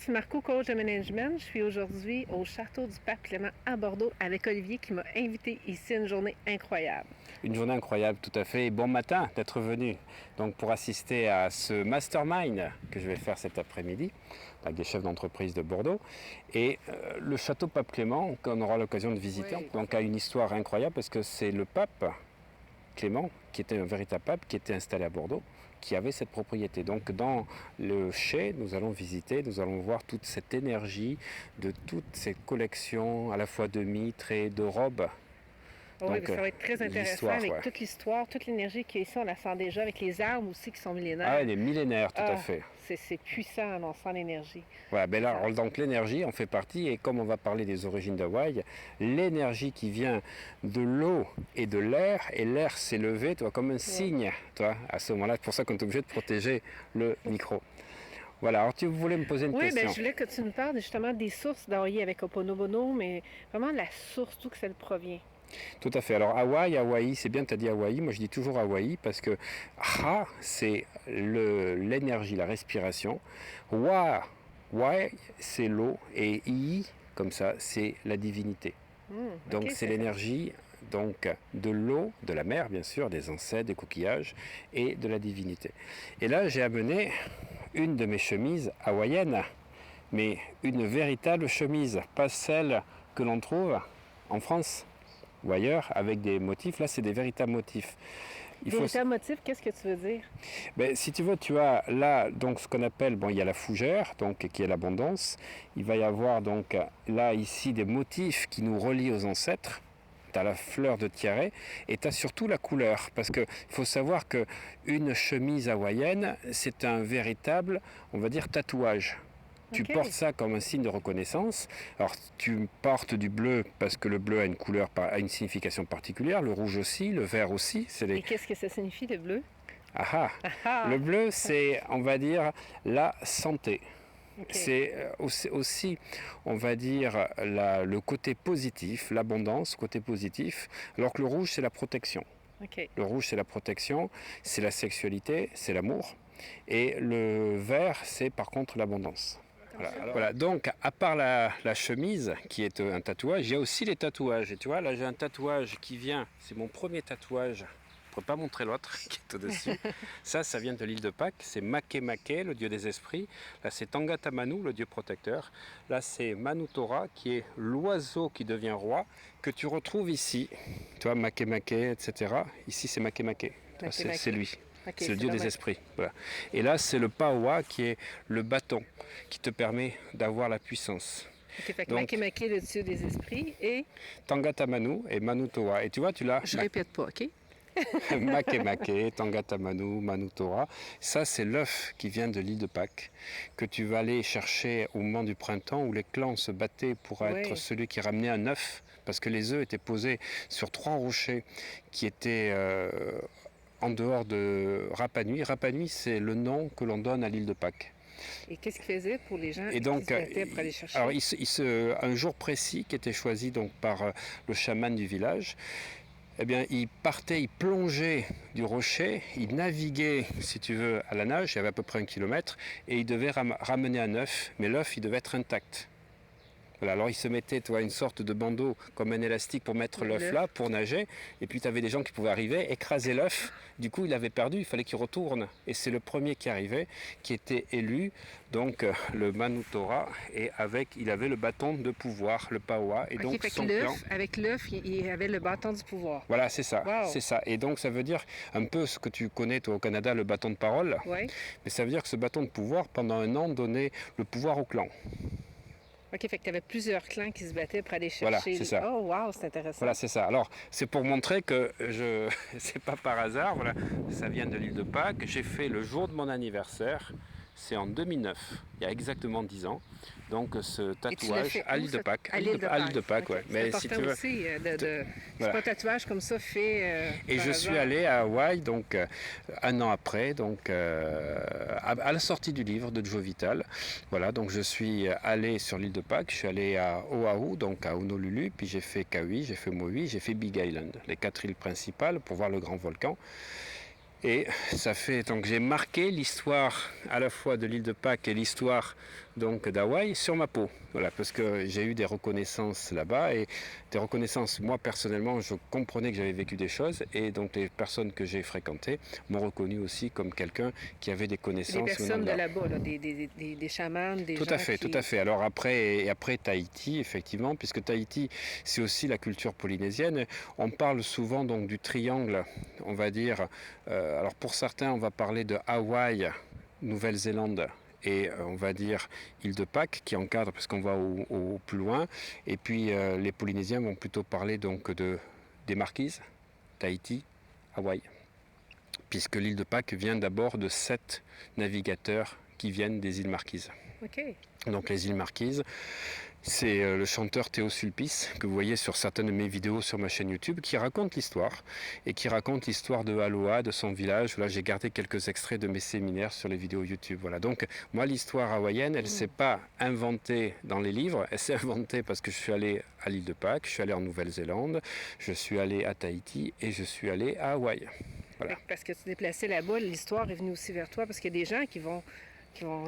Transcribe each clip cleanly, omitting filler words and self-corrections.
Ici Marco, coach de management. Je suis aujourd'hui au Château du Pape Clément à Bordeaux avec Olivier qui m'a invité ici une journée incroyable. Une journée incroyable, tout à fait. Et bon matin d'être venu donc pour assister à ce mastermind que je vais faire cet après-midi avec des chefs d'entreprise de Bordeaux. Et le Château Pape Clément, qu'on aura l'occasion de visiter, Oui. donc a une histoire incroyable parce que c'est le pape Clément, qui était un véritable pape, qui était installé à Bordeaux, qui avait cette propriété. Donc dans le chai, nous allons visiter, nous allons voir toute cette énergie de toutes ces collections à la fois de mitres et de robes. Oui, ça va être très intéressant avec toute l'histoire, toute l'énergie qui est ici, on la sent déjà, avec les arbres aussi qui sont millénaires. Ah, les millénaires, tout à fait. C'est puissant, on sent l'énergie. Voilà, ben là, donc l'énergie en fait partie, et comme on va parler des origines d'Hawaï, l'énergie qui vient de l'eau et de l'air, et l'air s'est levé, toi, comme un signe, toi, à ce moment-là. C'est pour ça qu'on est obligé de protéger le micro. Voilà, alors tu voulais me poser une question. Oui, je voulais que tu nous parles justement des sources d'Hawaï avec Ho'oponopono, mais vraiment la source, d'où que ça provient. Tout à fait. Alors Hawaï, c'est bien, tu as dit Hawaï. Moi je dis toujours Hawaï parce que Ha, c'est l'énergie, la respiration. Wa, c'est l'eau. Et I, comme ça, c'est la divinité. Donc c'est l'énergie de l'eau, de la mer bien sûr, des ancêtres, des coquillages et de la divinité. Et là j'ai amené une de mes chemises hawaïennes, mais une véritable chemise, pas celle que l'on trouve en France ou ailleurs avec des motifs. Là c'est des véritables motifs. Véritables motifs, qu'est-ce que tu veux dire? Si tu veux, tu as là donc ce qu'on appelle, il y a la fougère, donc qui est l'abondance. Il va y avoir donc là ici des motifs qui nous relient aux ancêtres. Tu as la fleur de tiare et tu as surtout la couleur, parce qu'il faut savoir qu'une chemise hawaïenne, c'est un véritable, on va dire, tatouage. Tu portes ça comme un signe de reconnaissance. Alors tu portes du bleu parce que le bleu a une couleur, a une signification particulière, le rouge aussi, le vert aussi. Et qu'est-ce que ça signifie le bleu? Le bleu, c'est, on va dire, la santé. C'est aussi, on va dire, le côté positif, l'abondance, côté positif, alors que le rouge, c'est la protection. Le rouge, c'est la protection, c'est la sexualité, c'est l'amour. Et le vert, c'est par contre l'abondance. Voilà. Donc, à part la chemise, qui est un tatouage, il y a aussi les tatouages. Et tu vois, là, j'ai un tatouage qui vient, c'est mon premier tatouage. Je ne pourrais pas montrer l'autre qui est au-dessus. Ça vient de l'île de Pâques. C'est Makemake, le dieu des esprits. Là, c'est Tangata Manu, le dieu protecteur. Là, c'est Manu Tora, qui est l'oiseau qui devient roi, que tu retrouves ici. Tu vois, Makemake, etc. Ici, c'est Makemake. C'est lui. C'est le dieu des esprits. Voilà. Et là, c'est le Paoa qui est le bâton qui te permet d'avoir la puissance. Donc, Makemake, le dieu des esprits, et Tangata Manu et Manu Tora. Et tu vois, tu l'as. Je répète pas, ok? Makemake, Tangata Manu, Manu Tora. Ça, c'est l'œuf qui vient de l'île de Pâques, que tu vas aller chercher au moment du printemps où les clans se battaient pour être celui qui ramenait un œuf, parce que les œufs étaient posés sur 3 rochers qui étaient en dehors de Rapa Nui. Rapa Nui, c'est le nom que l'on donne à l'île de Pâques. Et qu'est-ce qu'ils faisaient pour les gens qui se battaient pour aller chercher? Alors, un jour précis qui était choisi donc par le chaman du village, eh bien, il partait, il plongeait du rocher, il naviguait, si tu veux, à la nage, il y avait à peu près 1 kilomètre, et il devait ramener un œuf, mais l'œuf, il devait être intact. Voilà, alors il se mettait une sorte de bandeau comme un élastique pour mettre l'œuf là, pour nager, et puis tu avais des gens qui pouvaient arriver, écraser l'œuf, du coup il avait perdu, il fallait qu'il retourne, et c'est le premier qui arrivait, qui était élu, donc le Manu Tora, et il avait le bâton de pouvoir, le Paoa, et donc son clan. Avec l'œuf, il avait le bâton du pouvoir. Voilà, c'est ça, c'est ça, et donc ça veut dire un peu ce que tu connais toi au Canada, le bâton de parole, mais ça veut dire que ce bâton de pouvoir, pendant 1 an, donnait le pouvoir au clan. OK, fait que tu avais plusieurs clans qui se battaient pour aller chercher. Voilà, c'est ça. Oh, wow, c'est intéressant. Voilà, c'est ça. Alors, c'est pour montrer que c'est pas par hasard. Voilà, ça vient de l'île de Pâques. J'ai fait le jour de mon anniversaire. C'est en 2009, il y a exactement 10 ans. Donc ce tatouage à l'île de Pâques. À l'île de Pâques, okay. Mais si tu veux. Aussi c'est pas un tatouage comme ça fait. Et je suis allé à Hawaï, donc 1 an après, donc à la sortie du livre de Joe Vital. Voilà, donc je suis allé sur l'île de Pâques. Je suis allé à Oahu, donc à Honolulu, puis j'ai fait Kauai, j'ai fait Maui, j'ai fait Big Island, les 4 îles principales pour voir le grand volcan. Et ça fait donc j'ai marqué l'histoire à la fois de l'île de Pâques et l'histoire donc d'Hawaï sur ma peau. Voilà, parce que j'ai eu des reconnaissances là-bas et des reconnaissances, moi personnellement, je comprenais que j'avais vécu des choses et donc les personnes que j'ai fréquentées m'ont reconnu aussi comme quelqu'un qui avait des connaissances. Des personnes de là-bas, là, des chamans, des tout gens à fait, qui... tout à fait. Alors après Tahiti, effectivement, puisque Tahiti, c'est aussi la culture polynésienne, on parle souvent donc du triangle, on va dire, alors pour certains, on va parler de Hawaï, Nouvelle-Zélande, et on va dire île de Pâques qui encadre parce qu'on va au plus loin. Et puis les Polynésiens vont plutôt parler donc des Marquises, Tahiti, Hawaï, puisque l'île de Pâques vient d'abord de 7 navigateurs qui viennent des îles Marquises. Okay. Donc les îles Marquises, c'est le chanteur Théo Sulpice que vous voyez sur certaines de mes vidéos sur ma chaîne YouTube qui raconte l'histoire et qui raconte l'histoire de Aloha, de son village. Là, j'ai gardé quelques extraits de mes séminaires sur les vidéos YouTube. Voilà. Donc moi, l'histoire hawaïenne, elle ne s'est pas inventée dans les livres, elle s'est inventée parce que je suis allé à l'île de Pâques, je suis allé en Nouvelle-Zélande, je suis allé à Tahiti et je suis allé à Hawaï. Voilà. Parce que tu t'es déplacé là-bas, l'histoire est venue aussi vers toi parce qu'il y a des gens qui vont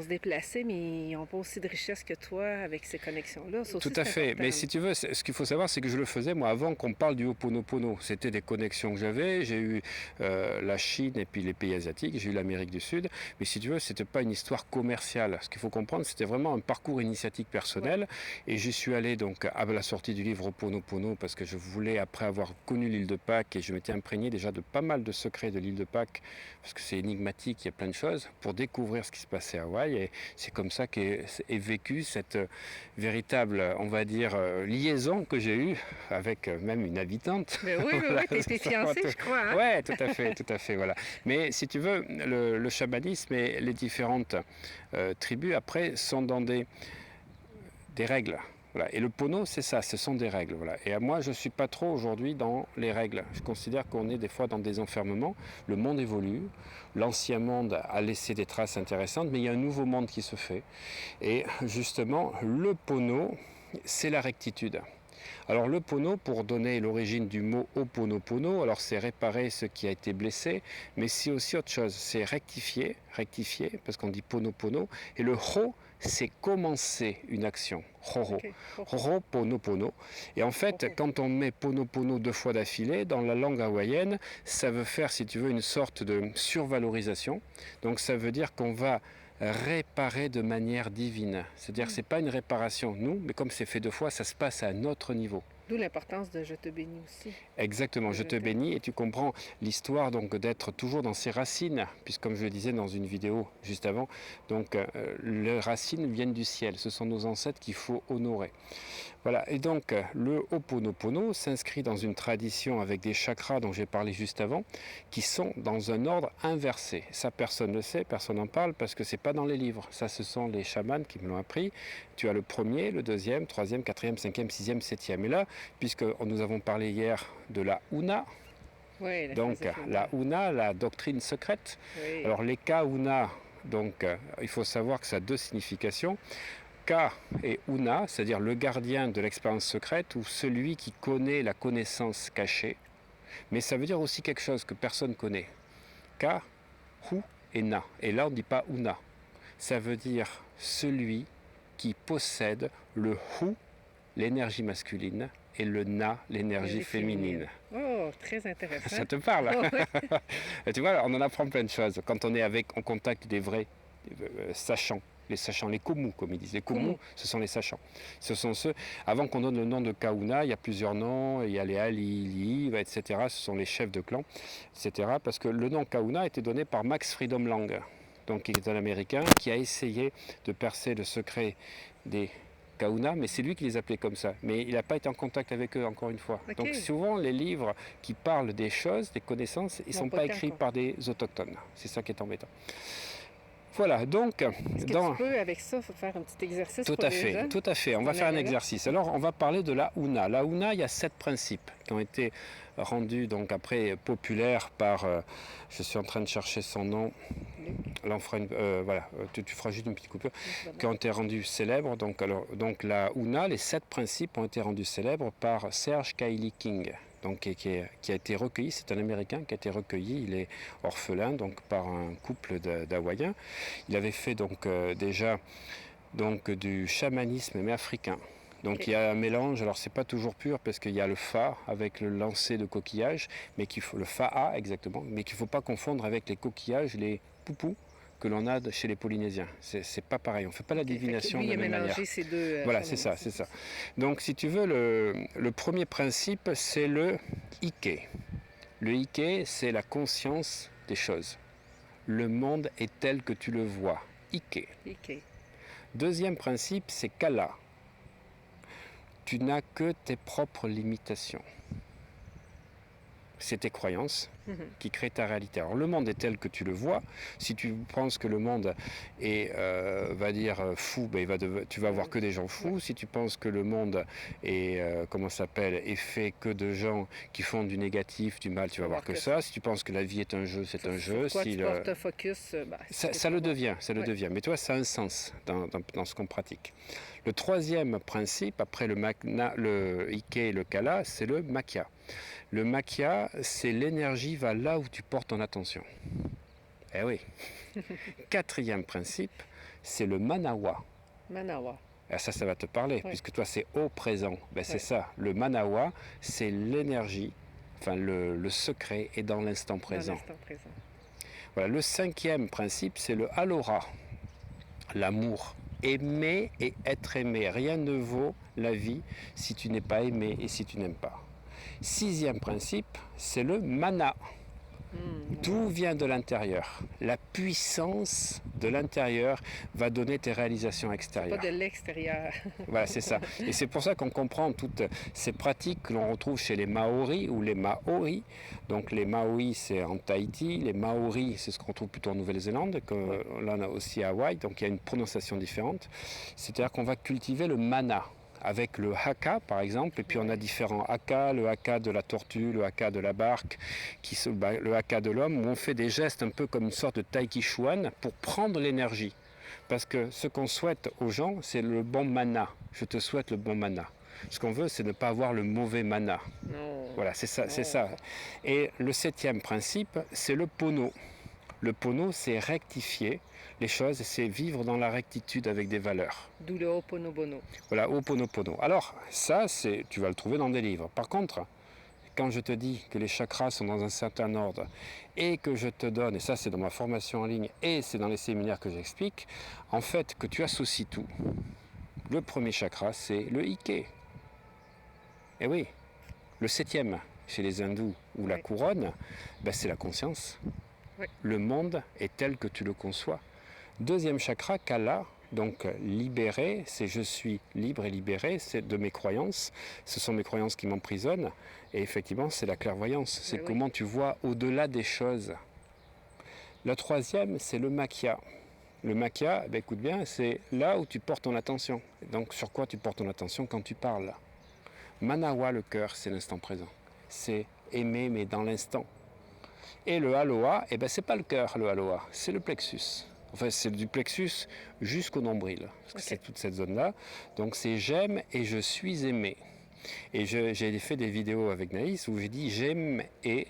se déplacer, mais ils n'ont pas aussi de richesse que toi avec ces connexions-là. Tout à fait. Important. Mais si tu veux, ce qu'il faut savoir, c'est que je le faisais, moi, avant qu'on parle du Ho'oponopono. C'était des connexions que j'avais. J'ai eu la Chine et puis les pays asiatiques. J'ai eu l'Amérique du Sud. Mais si tu veux, ce n'était pas une histoire commerciale. Ce qu'il faut comprendre, c'était vraiment un parcours initiatique personnel. Ouais. Et j'y suis allé donc à la sortie du livre Ho'oponopono parce que je voulais, après avoir connu l'île de Pâques, et je m'étais imprégné déjà de pas mal de secrets de l'île de Pâques, parce que c'est énigmatique, il y a plein de choses, pour découvrir ce qui se passait à Hawaï. Et c'est comme ça qu'est vécue cette véritable, on va dire, liaison que j'ai eue avec même une habitante. Mais oui, voilà. Oui, tu étais fiancée, je crois. Hein? Oui, tout à fait, voilà. Mais si tu veux, le chamanisme et les différentes tribus, après, sont dans des règles. Voilà. Et le pono, c'est ça, ce sont des règles. Voilà. Et moi, je ne suis pas trop aujourd'hui dans les règles. Je considère qu'on est des fois dans des enfermements. Le monde évolue. L'ancien monde a laissé des traces intéressantes, mais il y a un nouveau monde qui se fait. Et justement, le pono, c'est la rectitude. Alors le pono, pour donner l'origine du mot Ho'oponopono, alors c'est réparer ce qui a été blessé, mais c'est aussi autre chose, c'est rectifier, parce qu'on dit pono, et le ho, c'est commencer une action. Roro. Okay. Roro, pono. Et en fait, quand on met pono 2 fois d'affilée, dans la langue hawaïenne, ça veut faire, si tu veux, une sorte de survalorisation. Donc ça veut dire qu'on va réparer de manière divine. C'est-à-dire que ce n'est pas une réparation, nous, mais comme c'est fait 2 fois, ça se passe à un autre niveau. D'où l'importance de « je te bénis » aussi. Exactement, je te bénis et tu comprends l'histoire donc d'être toujours dans ses racines, puisque comme je le disais dans une vidéo juste avant, donc les racines viennent du ciel, ce sont nos ancêtres qu'il faut honorer. Voilà, et donc le Ho'oponopono s'inscrit dans une tradition avec des chakras dont j'ai parlé juste avant, qui sont dans un ordre inversé. Ça, personne ne le sait, personne n'en parle parce que c'est pas dans les livres. Ça, ce sont les chamans qui me l'ont appris. Tu as le premier, le deuxième, troisième, quatrième, cinquième, sixième, septième. Et là, puisque nous avons parlé hier de la Huna, oui, donc la Huna, la doctrine secrète. Oui. Alors les Kahuna, donc il faut savoir que ça a 2 significations. Ka et Una, c'est-à-dire le gardien de l'expérience secrète ou celui qui connaît la connaissance cachée. Mais ça veut dire aussi quelque chose que personne ne connaît. Ka, Hu et Na. Et là, on ne dit pas Una. Ça veut dire celui qui possède le Hu, l'énergie masculine, et le Na, l'énergie féminine. Oh, très intéressant. Ça te parle? Oh, ouais. Tu vois, on en apprend plein de choses. Quand on est en contact des vrais sachants. Les sachants, les komu, comme ils disent. Les komu, ce sont les sachants. Ce sont ceux, avant qu'on donne le nom de Kahuna, il y a plusieurs noms, il y a les Ali, etc. Ce sont les chefs de clan, etc. Parce que le nom Kahuna a été donné par Max Freedom Lang, donc qui est un Américain, qui a essayé de percer le secret des Kahuna, mais c'est lui qui les appelait comme ça. Mais il n'a pas été en contact avec eux, encore une fois. Okay. Donc souvent, les livres qui parlent des choses, des connaissances, ils ne sont pas écrits par des autochtones. C'est ça qui est embêtant. Voilà, donc... Est-ce que tu peux, avec ça, faire un petit exercice tout à fait. On va faire un exercice. Alors, on va parler de la Huna. La Huna, il y a 7 principes qui ont été rendus, donc après, populaires par... je suis en train de chercher son nom. Là, on fera voilà, tu feras juste une petite coupure. Qui ont été rendus célèbres. Donc la Huna, les 7 principes ont été rendus célèbres par Serge Kaili King. Donc, qui a été recueilli, c'est un Américain qui a été recueilli, il est orphelin donc par un couple d'Hawaïens. Il avait fait donc déjà donc du chamanisme mais africain. Donc Ok. il y a un mélange, alors c'est pas toujours pur parce qu'il y a le fa avec le lancer de coquillage, mais qu'il faut le fa exactement, mais qu'il ne faut pas confondre avec les coquillages, les poupous que l'on a chez les Polynésiens. C'est pas pareil, on ne fait pas la Ok. Fait que divination lui, de il a la même manière. mélangé ces deux Voilà, chamanismes. c'est ça. Donc si tu veux, le premier principe, c'est le Ike. Le Ike, c'est la conscience des choses. Le monde est tel que tu le vois. Ike. Ok. Deuxième principe, c'est Kala. Tu n'as que tes propres limitations. C'est tes croyances qui créent ta réalité. Alors le monde est tel que tu le vois. Si tu penses que le monde est, va dire, fou, ben, tu vas voir que des gens fous. Si tu penses que le monde est, est fait que de gens qui font du négatif, du mal, tu vas voir que ça. Si tu penses que la vie est un jeu, c'est un jeu. Sur quoi si tu portes focus, ça le devient, ça le devient. Mais toi, ça a un sens dans ce qu'on pratique. Le troisième principe, après le Ike et le Kala, c'est le Makya. Le Makya, c'est l'énergie va là où tu portes ton attention. Eh oui. Quatrième principe, c'est le Manawa. Manawa. Et ça va te parler, puisque toi, c'est au présent. Ben, c'est ça. Le Manawa, c'est l'énergie, enfin le secret est dans l'instant présent. Dans l'instant présent. Voilà. Le cinquième principe, c'est le Alora, l'amour. Aimer et être aimé. Rien ne vaut la vie si tu n'es pas aimé et si tu n'aimes pas. Sixième principe, c'est le mana. Tout vient de l'intérieur. La puissance de l'intérieur va donner tes réalisations extérieures. Pas de l'extérieur. Voilà, c'est ça. Et c'est pour ça qu'on comprend toutes ces pratiques que l'on retrouve chez les Maoris ou les Maoris. Donc les Maoris, c'est en Tahiti. Les Maoris, c'est ce qu'on trouve plutôt en Nouvelle-Zélande. Là, on a aussi à Hawaï. Donc il y a une prononciation différente. C'est-à-dire qu'on va cultiver le mana avec le haka par exemple, et puis on a différents haka, le haka de la tortue, le haka de la barque, le haka de l'homme, où on fait des gestes un peu comme une sorte de tai chi chuan pour prendre l'énergie. Parce que ce qu'on souhaite aux gens, c'est le bon mana. Je te souhaite le bon mana. Ce qu'on veut, c'est ne pas avoir le mauvais mana. Non. Voilà, c'est ça, c'est ça. Et le septième principe, c'est le pono. Le pono, c'est rectifier les choses, c'est vivre dans la rectitude avec des valeurs. D'où le Ho'oponopono. Voilà, Ho'oponopono. Alors, ça, tu vas le trouver dans des livres. Par contre, quand je te dis que les chakras sont dans un certain ordre et que je te donne, et ça c'est dans ma formation en ligne et c'est dans les séminaires que j'explique, en fait, que tu associes tout. Le premier chakra, c'est le Ike. Et oui, le septième, chez les hindous, ou la couronne, ben, c'est la conscience. Oui. Le monde est tel que tu le conçois. Deuxième chakra, Kala, donc libéré, c'est je suis libre et libéré, c'est de mes croyances. Ce sont mes croyances qui m'emprisonnent. Et effectivement, c'est la clairvoyance. C'est comment tu vois au-delà des choses. Le troisième, c'est le Makya. Le Makya, ben, écoute bien, c'est là où tu portes ton attention. Donc sur quoi tu portes ton attention quand tu parles. Manawa, le cœur, c'est l'instant présent. C'est aimer, mais dans l'instant. Et le Aloha, eh ben, c'est pas le cœur, le Aloha, c'est le plexus. Enfin, c'est du plexus jusqu'au nombril, parce que c'est toute cette zone-là. Donc c'est j'aime et je suis aimé. Et j'ai fait des vidéos avec Naïs où j'ai dit j'aime et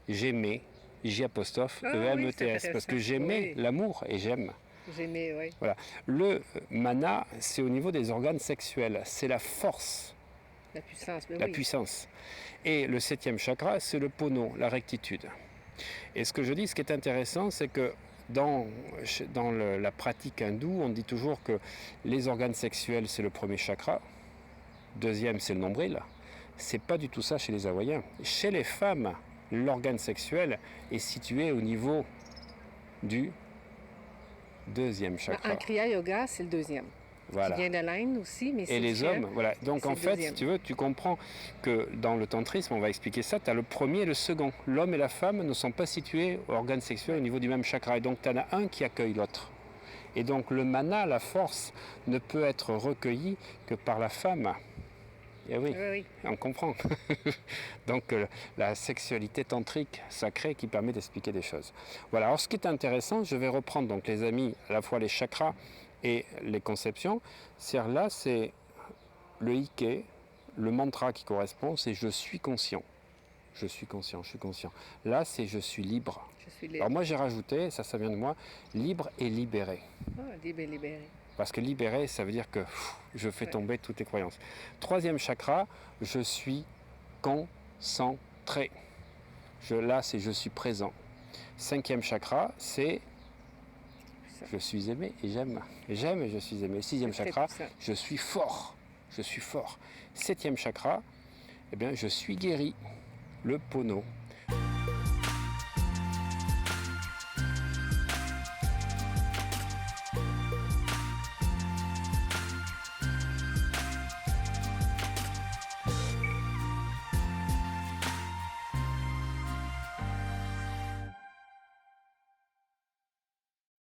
j'aimais, J', E-M-E-T-S, parce que j'aimais l'amour et j'aime. J'aimais, oui. Voilà. Le mana, c'est au niveau des organes sexuels, c'est la force. La puissance, la puissance. Et le septième chakra, c'est le pono, la rectitude. Et ce que je dis, ce qui est intéressant, c'est que dans la pratique hindoue, on dit toujours que les organes sexuels, c'est le premier chakra. Deuxième, c'est le nombril. C'est pas du tout ça chez les Hawaïens. Chez les femmes, l'organe sexuel est situé au niveau du deuxième chakra. En Kriya Yoga, c'est le deuxième. Voilà. Qui vient de l'Inde aussi, mais et les hommes, voilà. Donc en fait, si tu veux, tu comprends que dans le tantrisme, on va expliquer ça, tu as le premier et le second. L'homme et la femme ne sont pas situés aux organes sexuels au niveau du même chakra. Et donc tu en as un qui accueille l'autre. Et donc le mana, la force, ne peut être recueilli que par la femme. Et oui, on comprend. Donc la sexualité tantrique sacrée qui permet d'expliquer des choses. Voilà, alors ce qui est intéressant, je vais reprendre donc les amis, à la fois les chakras et les conceptions. Là, c'est le Ike, le mantra qui correspond, c'est je suis conscient. Je suis conscient, je suis conscient. Là, c'est je suis libre. Je suis libre. Alors moi, j'ai rajouté, ça vient de moi, libre et libéré. Ah, libre et libéré. Parce que libérer, ça veut dire que je fais tomber toutes les croyances. Troisième chakra, je suis concentré. Là, c'est je suis présent. Cinquième chakra, c'est je suis aimé et j'aime. J'aime et je suis aimé. Sixième chakra, je suis fort. Je suis fort. Septième chakra, eh bien, je suis guéri. Le Pono.